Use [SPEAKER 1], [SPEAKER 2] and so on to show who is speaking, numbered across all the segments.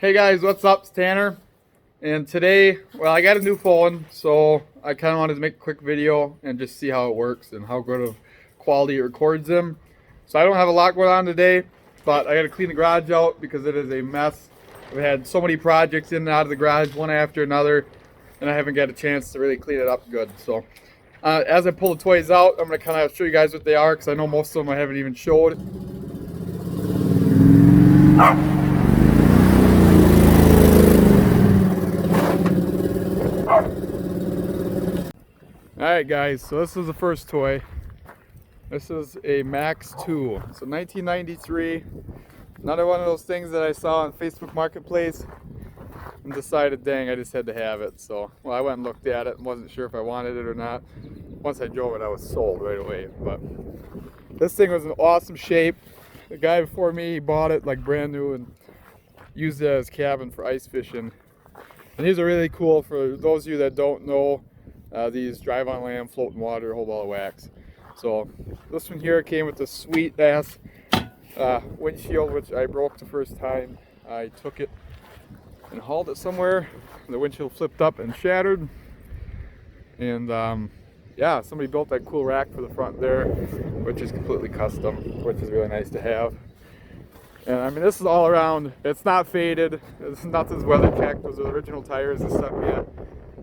[SPEAKER 1] Hey guys, what's up? It's Tanner. And today, well, I got a new phone, so I kind of wanted to make a quick video and just see how it works and how good of quality it records them. So I don't have a lot going on today, but I got to clean the garage out because it is a mess. I've had so many projects in and out of the garage, one after another, and I haven't got a chance to really clean it up good. So as I pull the toys out, I'm going to kind of show you guys what they are because I know most of them I haven't even showed. Alright guys, so this is the first toy. This is a Max 2. So 1993. Another one of those things that I saw on Facebook Marketplace and decided, dang, I just had to have it. So, well, I went and looked at it and wasn't sure if I wanted it or not. Once I drove it, I was sold right away. But this thing was in awesome shape. The guy before me, he bought it like brand new and used it as cabin for ice fishing. And these are really cool for those of you that don't know. These drive on land, float in water, whole ball of wax. So this one here came with a sweet ass windshield, which I broke the first time I took it and hauled it somewhere. The windshield flipped up and shattered. And yeah, somebody built that cool rack for the front there, which is completely custom, which is really nice to have. And I mean, this is all around. It's not faded. Nothing's weather checked. Those are the original tires and stuff yet.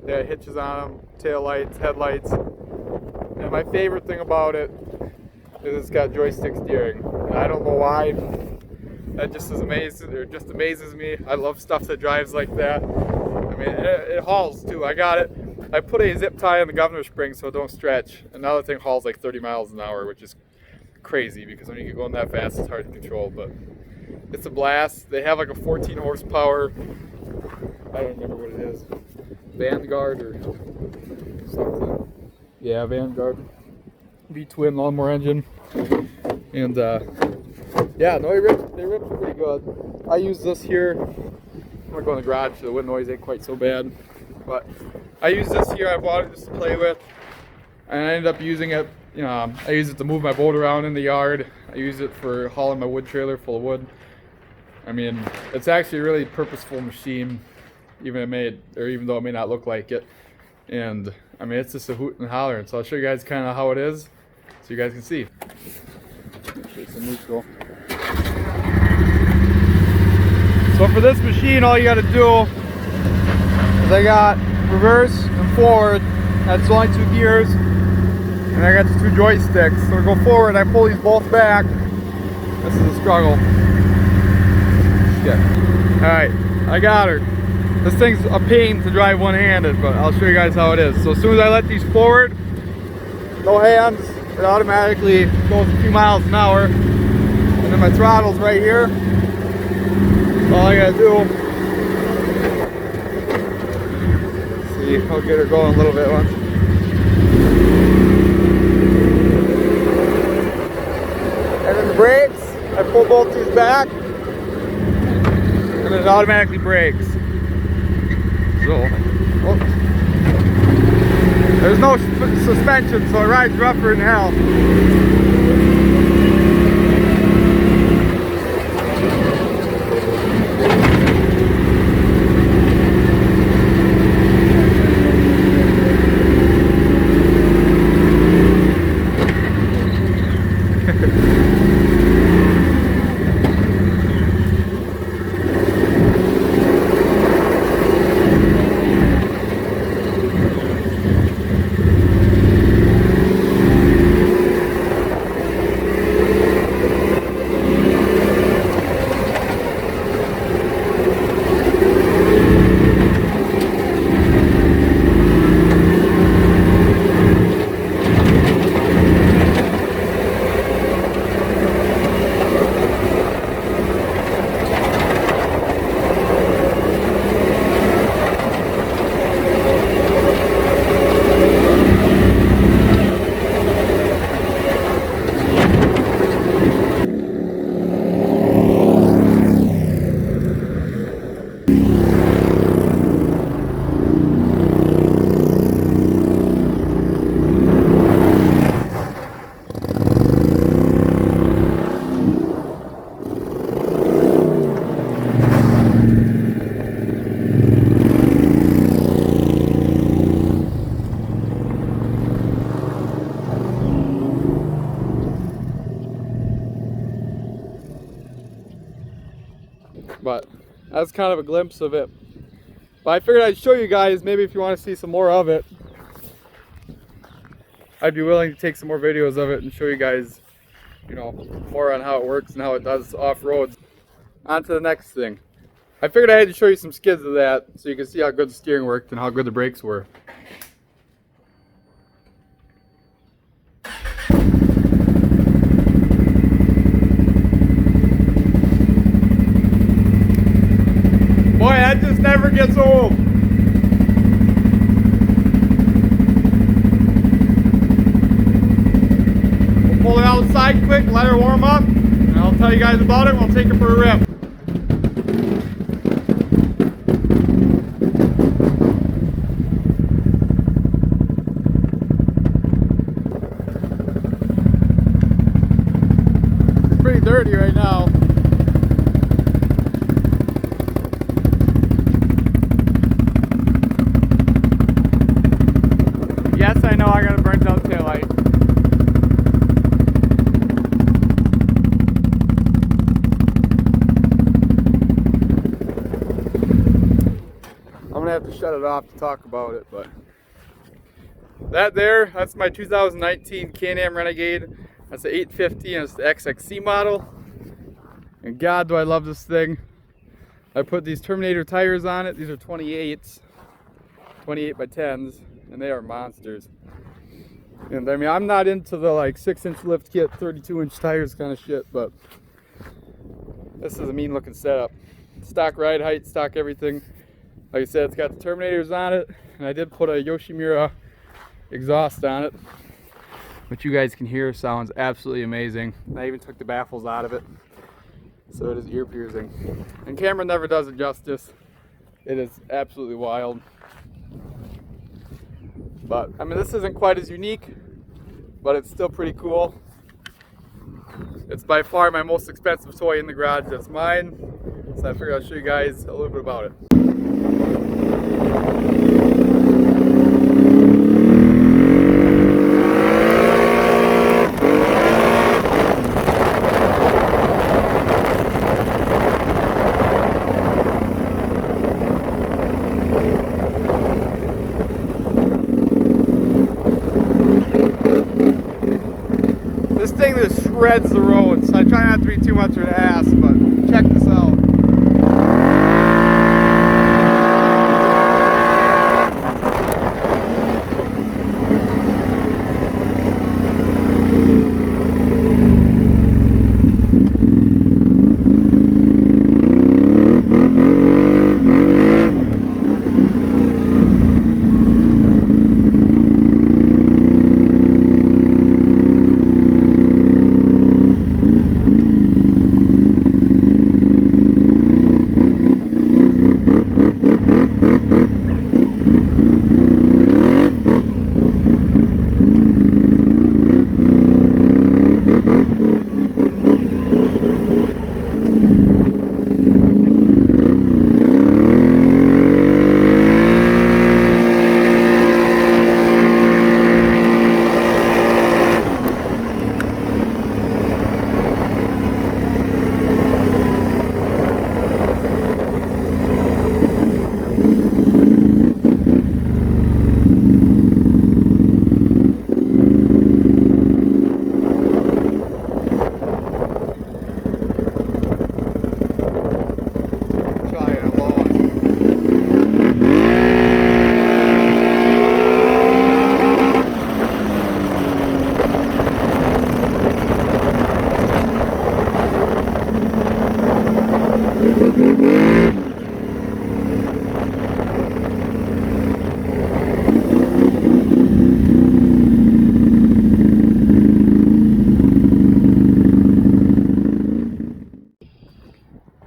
[SPEAKER 1] They have hitches on them, tail lights, headlights. And my favorite thing about it is it's got joystick steering. And I don't know why. That just is amazing, or just amazes me. I love stuff that drives like that. I mean, it hauls too. I got it. I put a zip tie on the governor spring so it don't stretch. Another thing hauls like 30 miles an hour, which is crazy because when you get going that fast, it's hard to control. But it's a blast. They have like a 14 horsepower. I don't remember what it is. Vanguard or something. Yeah, Vanguard V-twin lawnmower engine. And yeah, no, they ripped pretty good. I use this here. I'm gonna go in the garage so the wind noise ain't quite so bad. But I use this here. I bought it just to play with, and I ended up using it. You know, I use it to move my boat around in the yard. I use it for hauling my wood trailer full of wood. I mean, it's actually a really purposeful machine. Even though it may not look like it. And I mean, it's just a hoot and holler. And so I'll show you guys kind of how it is so you guys can see. Show you some neutral. So for this machine, all you got to do is I got reverse and forward. That's only 2 gears. And I got the 2 joysticks. So to go forward, I pull these both back. This is a struggle. Yeah. Alright, I got her. This thing's a pain to drive one-handed, but I'll show you guys how it is. So as soon as I let these forward, no hands, it automatically goes a few miles an hour. And then my throttle's right here. All I gotta do, see, I'll get her going a little bit once. And then the brakes, I pull both these back, and then it automatically brakes. So, oh. There's no suspension, so it rides rougher than hell. That's kind of a glimpse of it. But I figured I'd show you guys, maybe if you want to see some more of it, I'd be willing to take some more videos of it and show you guys, you know, more on how it works and how it does off-road. On to the next thing. I figured I had to show you some skids of that so you can see how good the steering worked and how good the brakes were. Boy, that just never gets old. We'll pull it outside quick, let her warm up, and I'll tell you guys about it. We'll take her for a rip. It's pretty dirty right now. Yes, I know I got a burnt out taillight. I'm gonna have to shut it off to talk about it, but that's my 2019 Canam Renegade. That's the 850 and it's the XXC model. And God, do I love this thing. I put these Terminator tires on it. These are 28s, 28 by 10s. And they are monsters. And I mean, I'm not into the like 6-inch lift kit, 32-inch tires kind of shit, but this is a mean looking setup. Stock ride height, stock everything. Like I said, it's got the Terminators on it, and I did put a Yoshimura exhaust on it, which you guys can hear sounds absolutely amazing. I even took the baffles out of it, so it is ear piercing. And camera never does it justice. It is absolutely wild. But, I mean, this isn't quite as unique, but it's still pretty cool. It's by far my most expensive toy in the garage. That's mine. So I figured I'll show you guys a little bit about it. This thing just shreds the road, so I try not to be too much of an ass, but check this out.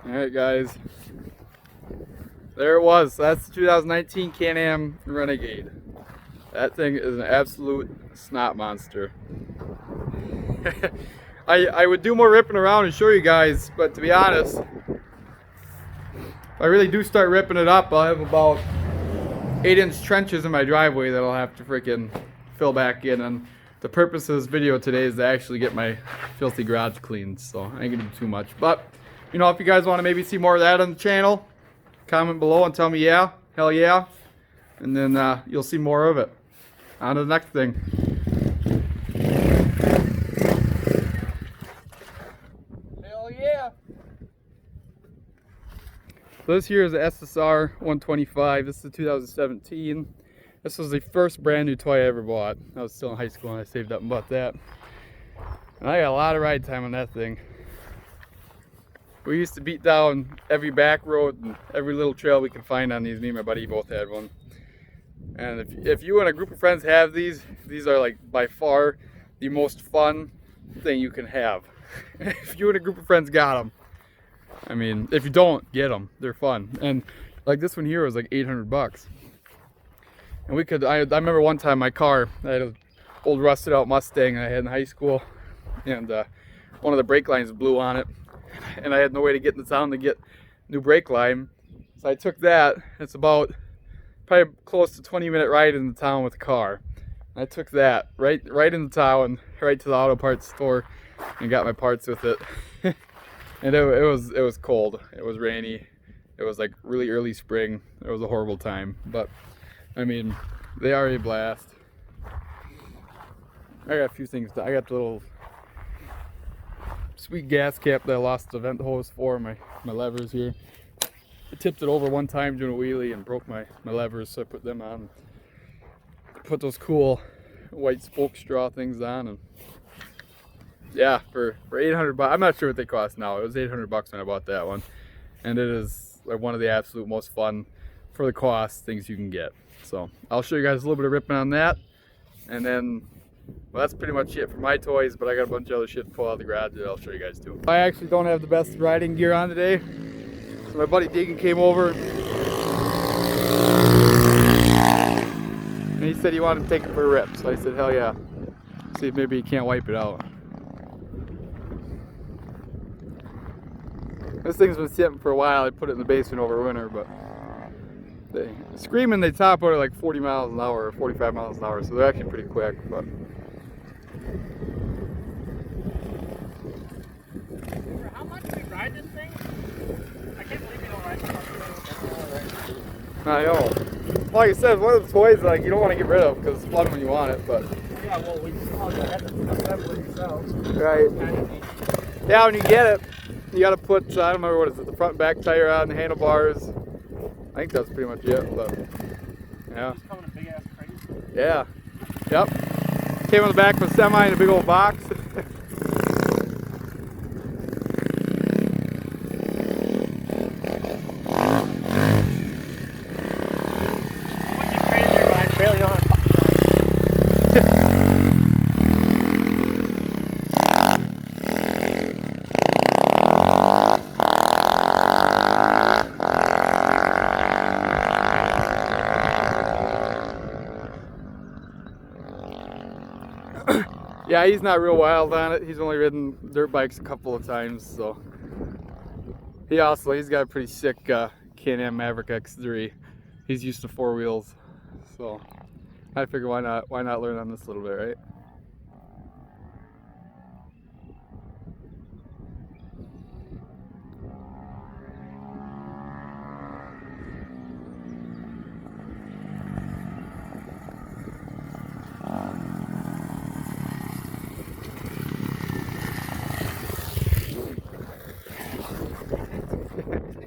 [SPEAKER 1] Alright guys, there it was. That's the 2019 Can-Am Renegade. That thing is an absolute snot monster. I would do more ripping around and show you guys, but to be honest, if I really do start ripping it up, I'll have about 8-inch trenches in my driveway that I'll have to freaking fill back in. And the purpose of this video today is to actually get my filthy garage cleaned, so I ain't gonna do too much. But you know, if you guys want to maybe see more of that on the channel, comment below and tell me yeah, hell yeah, and then you'll see more of it. On to the next thing. Hell yeah! So this here is the SSR 125. This is 2017. This was the first brand new toy I ever bought. I was still in high school and I saved up and bought that. And I got a lot of ride time on that thing. We used to beat down every back road and every little trail we could find on these. Me and my buddy both had one. And if you and a group of friends have these are like by far the most fun thing you can have. If you and a group of friends got them. I mean, if you don't, get them. They're fun. And like this one here was like 800 bucks. And we could, I remember one time my car, I had an old rusted out Mustang I had in high school. And one of the brake lines blew on it. And I had no way to get in the town to get new brake line. So I took that. It's about probably close to 20-minute ride in the town with the car. I took that right in the town, right to the auto parts store, and got my parts with it. And it was cold. It was rainy. It was like really early spring. It was a horrible time. But I mean, they are a blast. I got a few things. I got the little sweet gas cap that I lost the vent hose for, my levers here. I tipped it over one time doing a wheelie and broke my levers, so I put them on. Put those cool white spoke straw things on, and yeah, for 800 bucks. I'm not sure what they cost now. It was 800 bucks when I bought that one, and it is like one of the absolute most fun for the cost things you can get. So I'll show you guys a little bit of ripping on that, and then well, that's pretty much it for my toys, but I got a bunch of other shit to pull out of the garage that I'll show you guys too. I actually don't have the best riding gear on today, so my buddy Deegan came over and he said he wanted to take it for a rip, so I said hell yeah. See if maybe he can't wipe it out. This thing's been sitting for a while. I put it in the basement over winter, but screaming they top out at like 40 miles an hour or 45 miles an hour, so they're actually pretty quick. But
[SPEAKER 2] how much do we ride this thing? I can't believe you don't ride this.
[SPEAKER 1] I know. Like I said, one of the toys like you don't want to get rid of because it's fun when you want it, but
[SPEAKER 2] yeah, well, we just have to assemble it yourself.
[SPEAKER 1] Right. Yeah, when you get it, you got to put I don't remember what is it, the front and back tire on, the handlebars. I think that's pretty much it, but yeah.
[SPEAKER 2] Just come in a big ass crate.
[SPEAKER 1] Yeah. Yep. Came on the back of a semi in a big old box. Yeah, he's not real wild on it. He's only ridden dirt bikes a couple of times, so he's got a pretty sick Canam Maverick X3. He's used to four wheels, so I figure why not learn on this a little bit, right?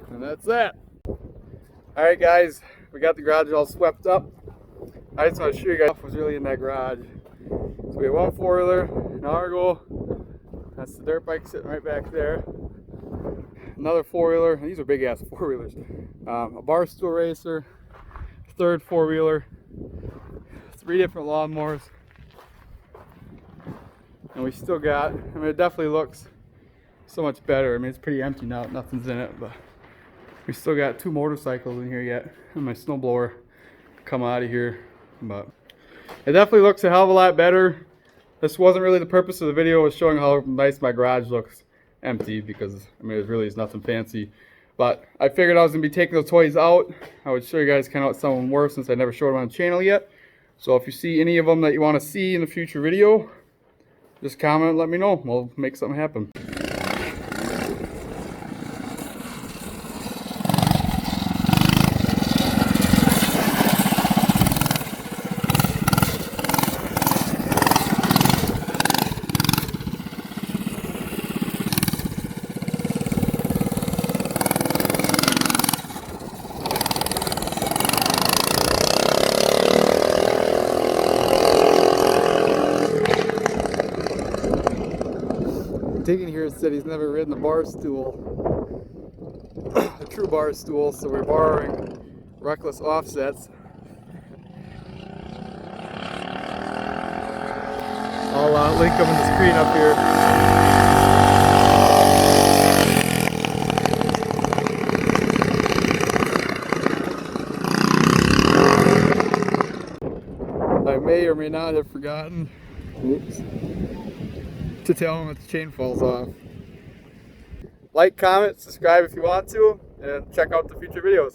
[SPEAKER 1] And that's that. Alright guys, we got the garage all swept up. I just want to show you guys what was really in that garage. So we have one four-wheeler, an Argo, that's the dirt bike sitting right back there. Another four-wheeler, these are big ass four-wheelers. A bar stool racer, third four-wheeler, 3 different lawnmowers. And we still got, I mean it definitely looks so much better. I mean it's pretty empty now, nothing's in it, but we still got 2 motorcycles in here yet, and my snowblower come out of here. But it definitely looks a hell of a lot better. This wasn't really the purpose of the video, was showing how nice my garage looks empty, because I mean it really is nothing fancy. But I figured I was gonna be taking the toys out. I would show you guys kind of what some of them were, since I never showed them on the channel yet. So if you see any of them that you want to see in a future video, just comment and let me know. We'll make something happen. digging here said he's never ridden a bar stool, a true bar stool, so we're borrowing Reckless Offsets. I'll link them in the screen up here. I may or may not have forgotten, oops, to tell him if the chain falls off. Like, comment, subscribe if you want to, and check out the future videos.